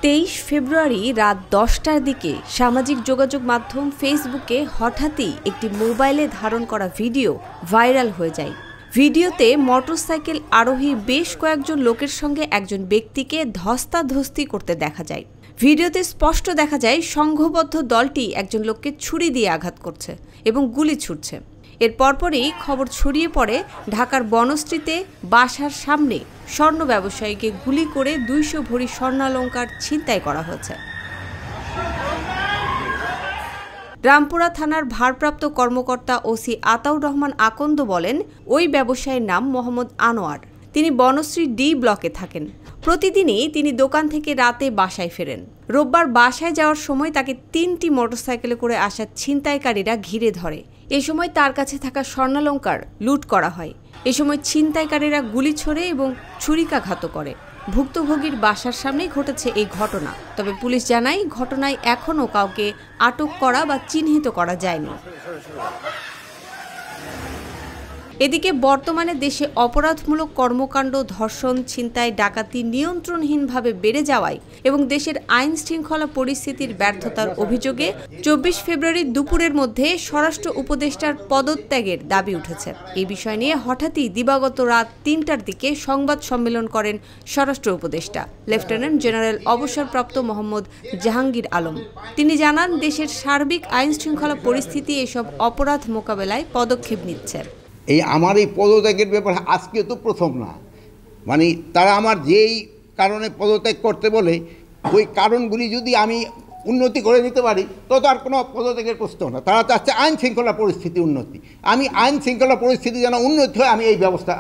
23 ফেব্রুয়ারি রাত 10টার দিকে সামাজিক যোগাযোগ মাধ্যম ফেসবুকে হঠাৎই একটি মোবাইলে ধারণ করা ভিডিও ভাইরাল হয়ে যায়। ভিডিওতে মোটরসাইকেল আরোহী বেশ কয়েকজন লোকের সঙ্গে একজন ব্যক্তিকে ধস্তাধস্তি করতে দেখা যায়। ভিডিওতে স্পষ্ট দেখা যায় সংঘবদ্ধ দলটি একজন লোককে ছুরি দিয়ে আঘাত করছে এবং গুলি ছুড়ছে। এর পরপরই খবর ছড়িয়ে পড়ে ঢাকার বনশ্রীতে বাসার সামনে স্বর্ণ ব্যবসায়ীকে গুলি করে 200 ভরি স্বর্ণালংকার ছিনতাই করা হয়েছে। রামপুরা থানার ভারপ্রাপ্ত কর্মকর্তা ওসি আতাউর রহমান আকন্দ বলেন, ওই ব্যবসায়ীর নাম মোহাম্মদ আনোয়ার। তিনি বনশ্রী ডি ব্লকে থাকেন। প্রতিদিনই তিনি দোকান থেকে রাতে বাসায় ফেরেন। রোববার বাসায় যাওয়ার সময় তাকে 3টি মোটরসাইকেলে করে আসা ছিনতাইকারীরা ঘিরে ধরে। এ সময় তার কাছে থাকা স্বর্ণালংকার লুট করা হয়। এ সময় ছিনতাইকারীরা গুলি ছোড়ে এবং ছুরিকাঘাত করে। ভুক্তভোগীর বাসার সামনেই ঘটেছে এই ঘটনা। তবে পুলিশ জানায়, ঘটনায় এখনও কাউকে আটক করা বা চিহ্নিত করা যায়নি। এদিকে বর্তমানে দেশে অপরাধমূলক কর্মকাণ্ড, ধর্ষণ, ছিনতাই, ডাকাতি নিয়ন্ত্রণহীনভাবে বেড়ে যাওয়ায় এবং দেশের আইন শৃঙ্খলা পরিস্থিতির ব্যর্থতার অভিযোগে 24 ফেব্রুয়ারি দুপুরের মধ্যে স্বরাষ্ট্র উপদেষ্টার পদত্যাগের দাবি উঠেছে। এই বিষয় নিয়ে হঠাৎই দিবাগত রাত 3টার দিকে সংবাদ সম্মেলন করেন স্বরাষ্ট্র উপদেষ্টা লেফটেন্যান্ট জেনারেল অবসরপ্রাপ্ত মোহাম্মদ জাহাঙ্গীর আলম। তিনি জানান, দেশের সার্বিক আইন শৃঙ্খলা পরিস্থিতি এসব অপরাধ মোকাবেলায় পদক্ষেপ নিচ্ছে। আমার এই পদত্যাগের ব্যাপারে আজকে তো প্রথম না, মানে তারা আমার যেই কারণে পদত্যাগ করতে বলে ওই কারণগুলি যদি আমি উন্নতি করে দিতে পারি তত আর কোনো পদত্যাগের প্রশ্ন না। তারা চাচ্ছে আইন শৃঙ্খলা পরিস্থিতি উন্নতি। আমি আইন শৃঙ্খলা পরিস্থিতি যেন উন্নতি হয় আমি এই ব্যবস্থা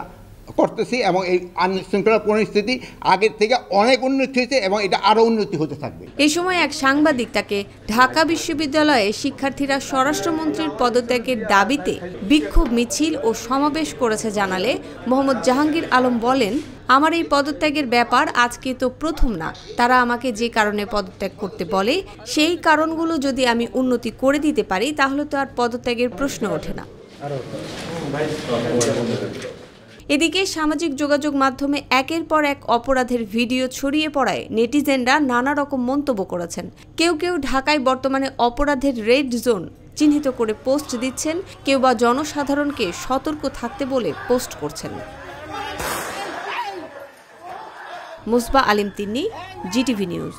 করতেছি এবং এই আইন শৃঙ্খলা পরিস্থিতি আগের থেকে অনেক উন্নতি হয়েছে এবং এটা আরও উন্নতি হতে থাকবে। এই সময় এক সাংবাদিক তাকে ঢাকা বিশ্ববিদ্যালয়ে শিক্ষার্থীরা স্বরাষ্ট্রমন্ত্রীর পদত্যাগের দাবিতে বিক্ষোভ মিছিল ও সমাবেশ করেছে জানালে মোহাম্মদ জাহাঙ্গীর আলম বলেন, আমার এই পদত্যাগের ব্যাপার আজকে তো প্রথম না। তারা আমাকে যে কারণে পদত্যাগ করতে বলে সেই কারণগুলো যদি আমি উন্নতি করে দিতে পারি তাহলে তো আর পদত্যাগের প্রশ্ন ওঠে না। এদিকে সামাজিক যোগাযোগ মাধ্যমে একের পর এক অপরাধের ভিডিও ছড়িয়ে পড়ায় নেটিজেনরা নানা রকম মন্তব্য করেছেন। কেউ কেউ ঢাকায় বর্তমানে অপরাধের রেড জোন চিহ্নিত করে পোস্ট দিচ্ছেন, কেউ বা জনসাধারণকে সতর্ক থাকতে বলে পোস্ট করছেন। মুসবা আলিম তিন্নি, জিটিভি নিউজ।